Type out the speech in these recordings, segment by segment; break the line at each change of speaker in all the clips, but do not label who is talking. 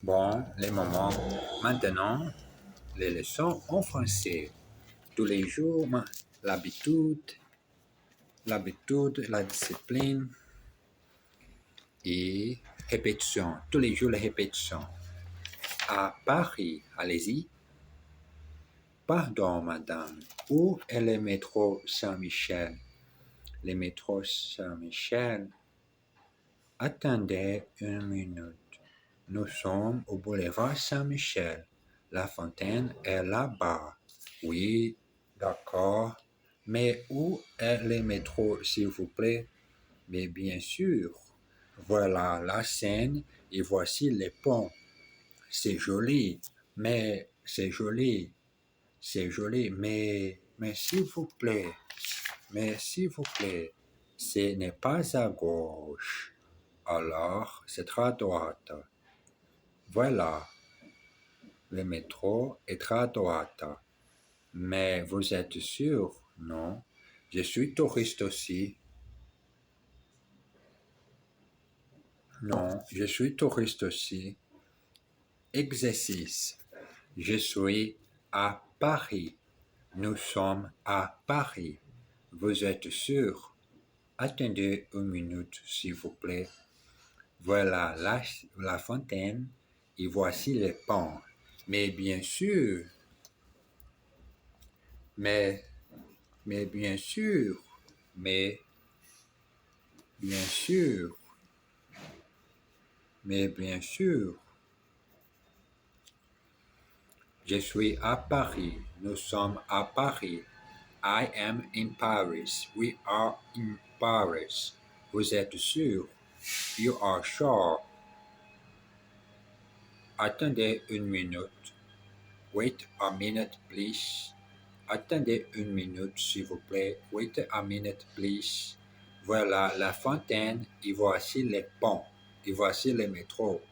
Bon, les moments. Maintenant, les leçons en français. Tous les jours, l'habitude, la discipline et répétition. Tous les jours, les répétitions. À Paris, allez-y. Pardon, madame. Où est le métro Saint-Michel? Le métro Saint-Michel. Attendez une minute. Nous sommes au boulevard Saint-Michel. La fontaine est là-bas. Oui, d'accord. Mais où est le métro, s'il vous plaît? Mais bien sûr. Voilà la Seine et voici les ponts. C'est joli, mais c'est joli. C'est joli, mais s'il vous plaît, ce n'est pas à gauche. Alors, c'est à droite. Voilà, le métro est à droite. Mais vous êtes sûr, non? Je suis touriste aussi. Non, je suis touriste aussi. Exercice. Je suis à Paris. Nous sommes à Paris. Vous êtes sûr? Attendez une minute, s'il vous plaît. Voilà la fontaine et voici les ponts. Mais bien sûr, mais bien sûr, mais bien sûr, mais bien sûr. Je suis à Paris. Nous sommes à Paris. I am in Paris. We are in Paris. Vous êtes sûr? You are sure. Attendez une minute. Wait a minute, please. Attendez une minute, s'il vous plaît. Wait a minute, please. Voilà la fontaine et voici les ponts. Et voici le métro.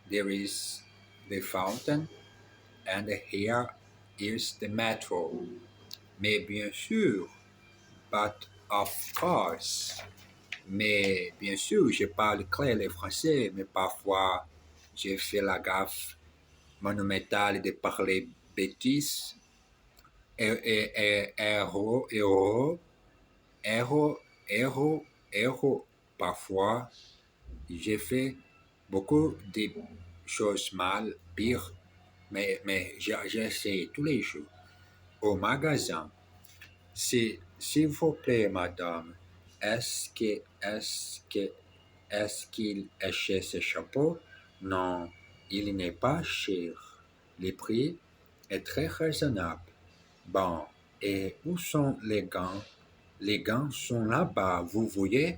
There is the fountain and here is the metro. Mais bien sûr, but of course. Mais bien sûr, je parle clair le français, mais parfois j'ai fait la gaffe monumentale de parler bêtises. Héros. Parfois, j'ai fait beaucoup de choses mal, pire, mais j'essaie tous les jours. Au magasin, s'il vous plaît, madame, est-ce qu'il est cher ce chapeau? Non, il n'est pas cher. Le prix est très raisonnable. Bon, et où sont les gants? Les gants sont là-bas, vous voyez?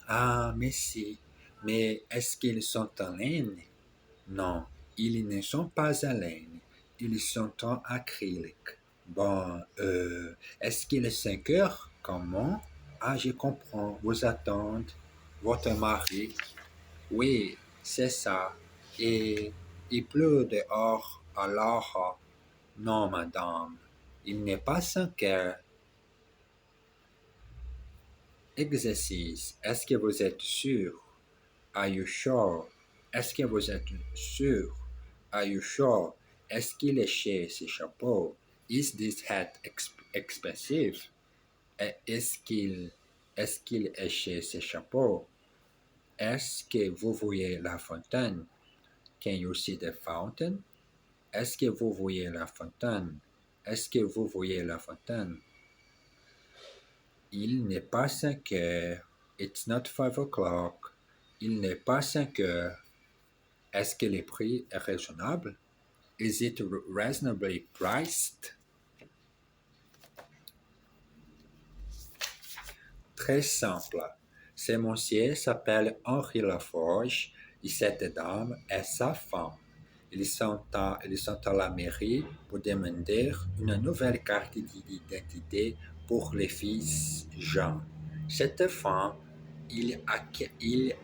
Ah, merci. Mais est-ce qu'ils sont en laine? Non, ils ne sont pas en laine. Ils sont en acrylique. Bon, est-ce qu'il est 5 heures? Comment? Ah, je comprends. Vous attendez votre mari? Oui, c'est ça. Et il pleut dehors, alors... Non, madame, il n'est pas 5 heures. Exercice. Est-ce que vous êtes sûr? Are you sure? Est-ce que vous êtes sûr? Are you sure? Est-ce qu'il est cher ce chapeau? Is this hat expensive? Est-ce qu'il est cher ce chapeau? Est-ce que vous voyez la fontaine? Can you see the fountain? Est-ce que vous voyez la fontaine? Est-ce que vous voyez la fontaine? Il n'est pas 5 heures. It's not 5 o'clock. Il n'est pas 5 heures. Est-ce que le prix est raisonnable? Is it reasonably priced? Très simple. Ce monsieur s'appelle Henri Laforge et cette dame est sa femme. Ils sont à la mairie pour demander une nouvelle carte d'identité pour les fils Jean. Cette femme, il a quel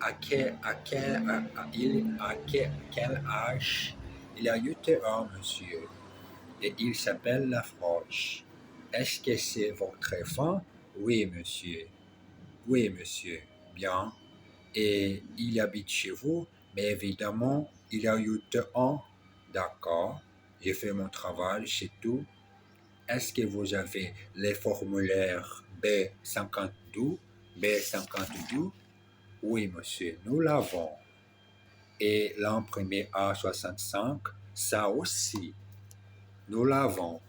âge? Il a 8 ans, monsieur, et il s'appelle Laforge. Est-ce que c'est votre enfant? Oui, monsieur. Oui, monsieur. Bien. Et il habite chez vous, mais évidemment, Il y a eu 2 ans. D'accord. J'ai fait mon travail, c'est tout. Est-ce que vous avez les formulaires B52? B52? Oui, monsieur, nous l'avons. Et l'imprimé A65, ça aussi, nous l'avons.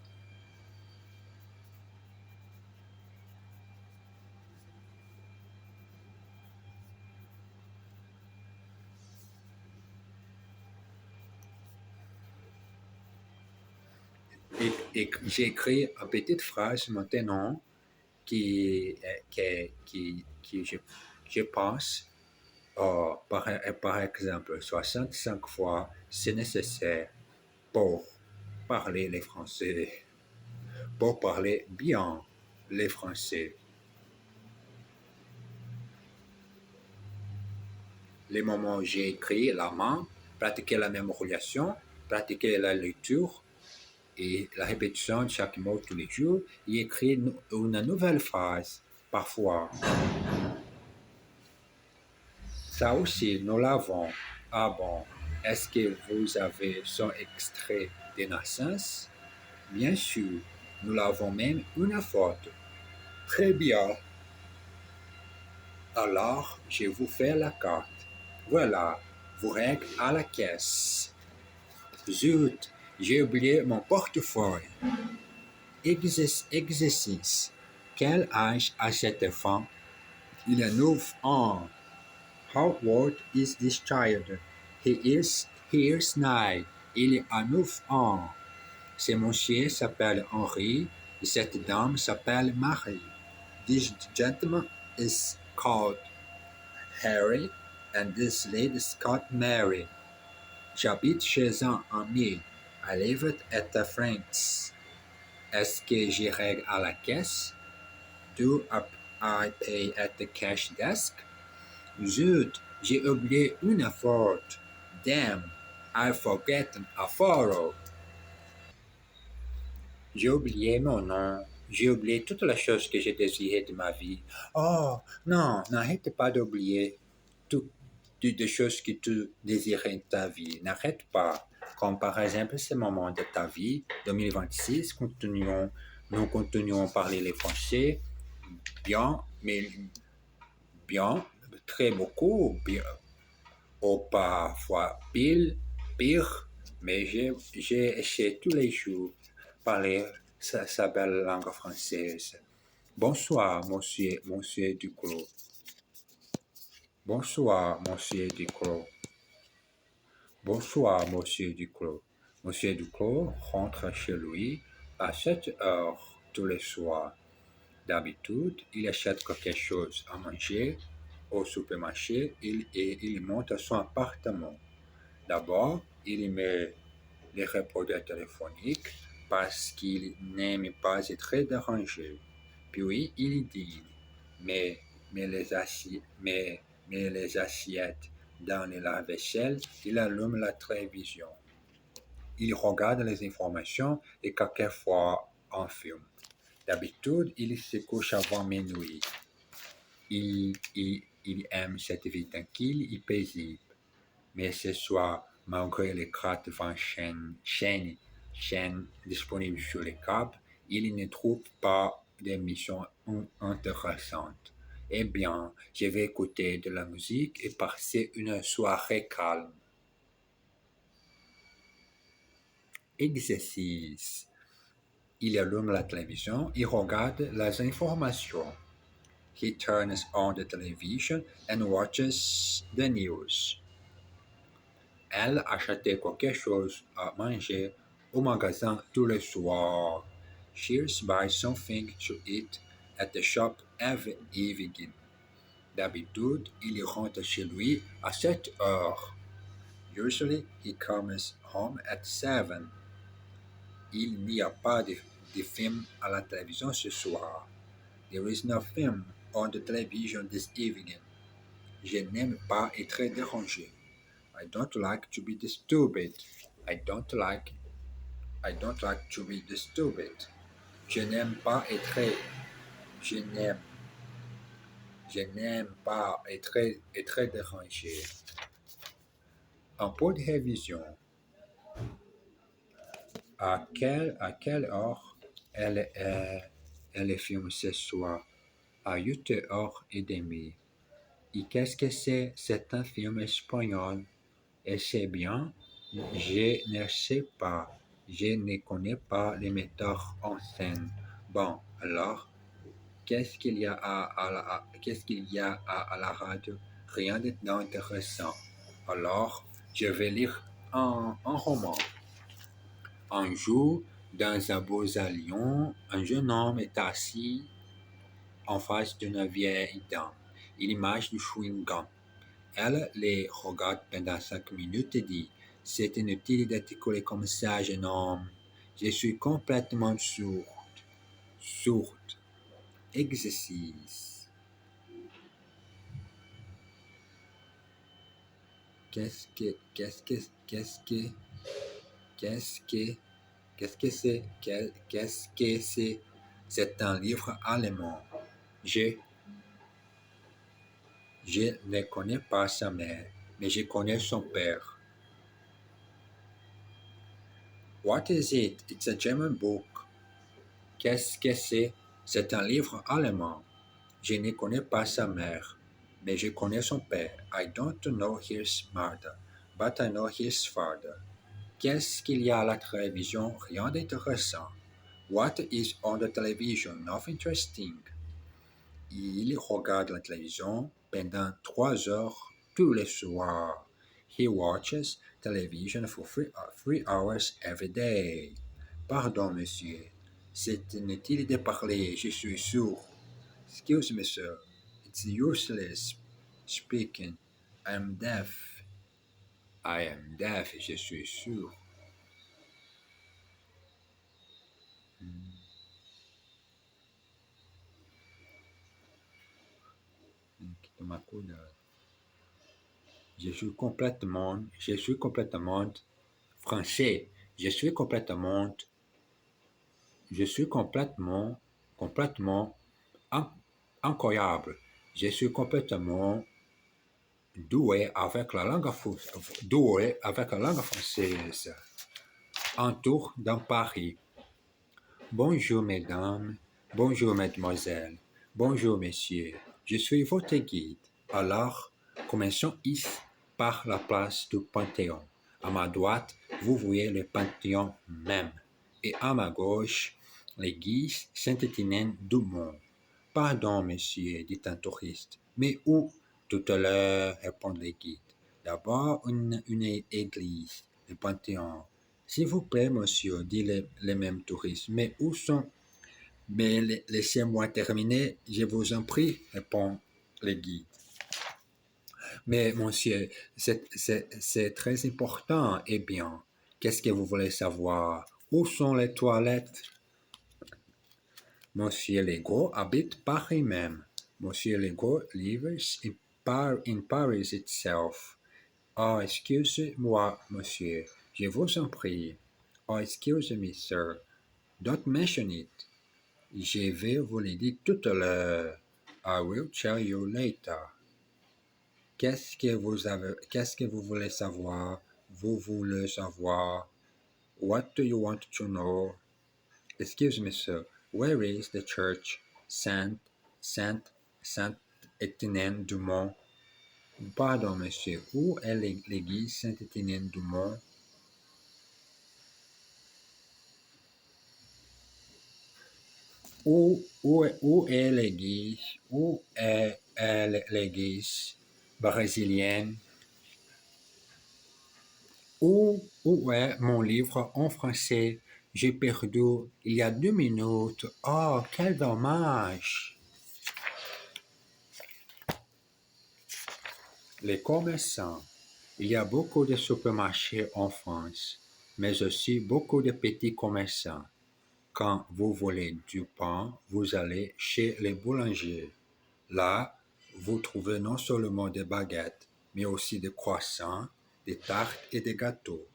Et j'ai écrit une petite phrase maintenant qui je pense, par exemple, 65 fois, c'est nécessaire pour parler les Français, pour parler bien les Français. Les moments où j'ai écrit la main, pratiquer la mémorisation, pratiquer la lecture et la répétition de chaque mot tous les jours, et écrire une nouvelle phrase parfois. Ça aussi, nous l'avons. Ah bon, est-ce que vous avez son extrait de naissance? Bien sûr, nous l'avons même une photo. Très bien. Alors, je vous fais la carte. Voilà, vous règles à la caisse. Zut, j'ai oublié mon portefeuille. Exercice. Quel âge a cet enfant? Il a 9 ans. How old is this child? He is 9. Il a 9 ans. Ce monsieur s'appelle Henri et cette dame s'appelle Marie. This gentleman is called Harry and this lady is called Mary. J'habite chez un ami. I live at a friend's. Est-ce que je règle à la caisse? Do I pay at the cash desk? Zut, j'ai oublié une faute. Damn, I've forgotten a photo. J'ai oublié mon nom. J'ai oublié toutes les choses que j'ai désirées de ma vie. Oh, non, n'arrête pas d'oublier toutes les choses que tu désirais de ta vie. N'arrête pas. Comme par exemple ce moment de ta vie, 2026, nous continuons à parler les français bien, mais bien, très beaucoup, bien, ou parfois pire, mais j'ai essayé tous les jours de parler sa belle langue française. Bonsoir, monsieur Duclos. Bonsoir, monsieur Duclos. Bonsoir, monsieur Duclos. Monsieur Duclos rentre chez lui à 7 heures tous les soirs. D'habitude, il achète quelque chose à manger au supermarché et il monte à son appartement. D'abord, il met les répondeurs téléphoniques parce qu'il n'aime pas être dérangé. Puis il dit, mais les assiettes dans le lave-vaisselle, il allume la télévision. Il regarde les informations et quelquefois un film. D'habitude, il se couche avant minuit. Il aime cette vie tranquille et paisible. Mais ce soir, malgré les 80 chaînes disponibles sur les câbles, il ne trouve pas d'émission intéressante. Eh bien, je vais écouter de la musique et passer une soirée calme. Exercice. Il allume la télévision et regarde les informations. He turns on the television and watches the news. Elle achetait quelque chose à manger au magasin tous les soirs. She buys something to eat at the shop every evening. D'habitude, il rentre chez lui à 7 heures. Usually, he comes home at 7. Il n'y a pas de film à la télévision ce soir. There is no film on the television this evening. Je n'aime pas être dérangé. I don't like to be disturbed. I don't like to be disturbed. Je n'aime pas être dérangé. pour télévision. À quelle heure elle est filmée ce soir? À 8h30. Et qu'est-ce que c'est? C'est un film espagnol. Et c'est bien? Je ne sais pas. Je ne connais pas les metteurs en scène. Bon, alors, qu'est-ce qu'il y a à la radio? Rien d'intéressant. Alors, je vais lire un roman. Un jour, dans un beau salon, un jeune homme est assis en face d'une vieille dame. Il mange du chewing-gum. Elle les regarde pendant 5 minutes et dit: C'est inutile d'articuler comme ça, jeune homme. Je suis complètement sourde. Sourde. Exercice. Qu'est-ce que, qu'est-ce que, qu'est-ce que, qu'est-ce que, qu'est-ce que c'est, qu'est-ce que c'est? C'est un livre allemand. Je ne connais pas sa mère, mais je connais son père. What is it? It's a German book. Qu'est-ce que c'est? C'est un livre allemand. Je ne connais pas sa mère, mais je connais son père. I don't know his mother, but I know his father. Qu'est-ce qu'il y a à la télévision? Rien d'intéressant. What is on the television? Nothing interesting. Il regarde la télévision pendant 3 heures tous les soirs. He watches television for 3 hours every day. Pardon, monsieur. C'est inutile de parler. Je suis sourd. Excuse me, sir. It's useless speaking. I am deaf. I am deaf. Je suis sourd. Je suis complètement français. Je suis complètement incroyable. Je suis complètement doué avec la langue française. Un tour dans Paris. Bonjour mesdames, bonjour mademoiselle, bonjour messieurs. Je suis votre guide. Alors, commençons ici par la place du Panthéon. À ma droite, vous voyez le Panthéon même. Et à ma gauche, l'église Saint-Étienne du Mont. Pardon, monsieur, dit un touriste. Mais où? Tout à l'heure, répondent les guides. D'abord, une église, le Panthéon. S'il vous plaît, monsieur, dit le même touriste. Mais où sont? Mais laissez-moi terminer, je vous en prie, répond le guide. Mais monsieur, c'est très important. Eh bien, qu'est-ce que vous voulez savoir? Où sont les toilettes? Monsieur Legault habite Paris même. Monsieur Legault lives in Paris itself. Oh, excusez-moi, monsieur, je vous en prie. Oh, excuse me, sir. Don't mention it. Je vais vous le dire tout à l'heure. I will tell you later. Qu'est-ce que vous voulez savoir? Vous voulez savoir? What do you want to know? Excuse me, sir. Where is the church Saint-Étienne du Mont? Pardon, monsieur. Où est l'église Saint-Étienne du Mont? Où est l'église? Où est l'église brésilienne? Où est mon livre en français? J'ai perdu il y a 2 minutes. Oh, quel dommage! Les commerçants. Il y a beaucoup de supermarchés en France, mais aussi beaucoup de petits commerçants. Quand vous voulez du pain, vous allez chez les boulangers. Là, vous trouvez non seulement des baguettes, mais aussi des croissants, des tartes et des gâteaux.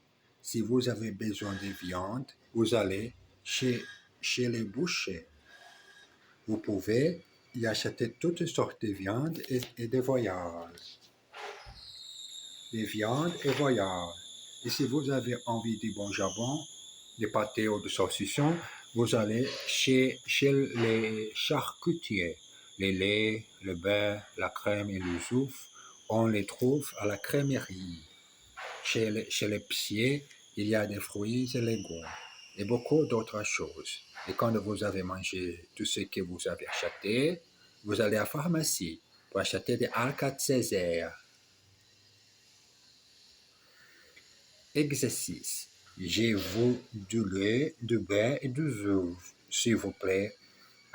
Si vous avez besoin de viande, vous allez chez les bouchers. Vous pouvez y acheter toutes sortes de viandes et de voyages. des viandes et voyage. Et si vous avez envie de bon jambon, de pâté ou de saucisson, vous allez chez les charcutiers. Les laits, le beurre, la crème et les œufs, on les trouve à la crèmerie. Chez les pieds, il y a des fruits et légumes et beaucoup d'autres choses. Et quand vous avez mangé tout ce que vous avez acheté, vous allez à la pharmacie pour acheter des Alka-Seltzer. Exercice. J'ai vous du lait, du beurre et du œuf. S'il vous plaît.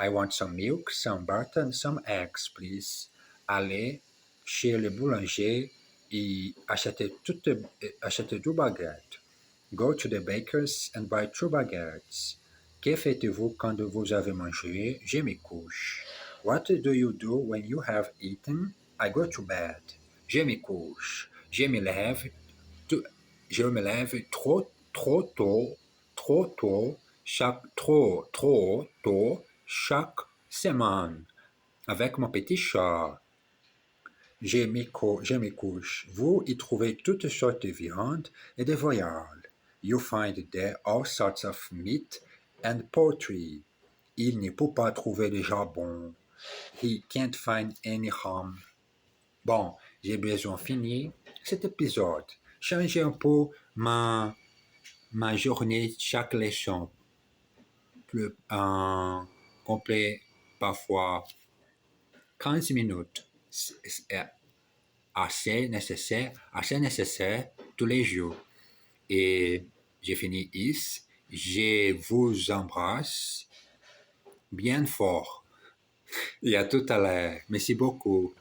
I want some milk, some butter and some eggs, please. Allez chez le boulanger et achetez deux baguettes. Go to the baker's and buy two baguettes. Que faites-vous quand vous avez mangé? Je me couche. What do you do when you have eaten? I go to bed. Je me couche. Je me lève trop tôt, trop tôt chaque semaine avec mon petit chat. Je me couche. Vous y trouvez toutes sortes de viandes et de voyelles. You find there all sorts of meat and poultry. Il ne peut pas trouver de jambon. He can't find any ham. Bon, j'ai besoin de finir cet épisode. Changer un peu ma journée, chaque leçon. Plus complet, parfois 15 minutes. C'est assez nécessaire tous les jours. Et j'ai fini ici. Je vous embrasse bien fort. Et à tout à l'heure. Merci beaucoup.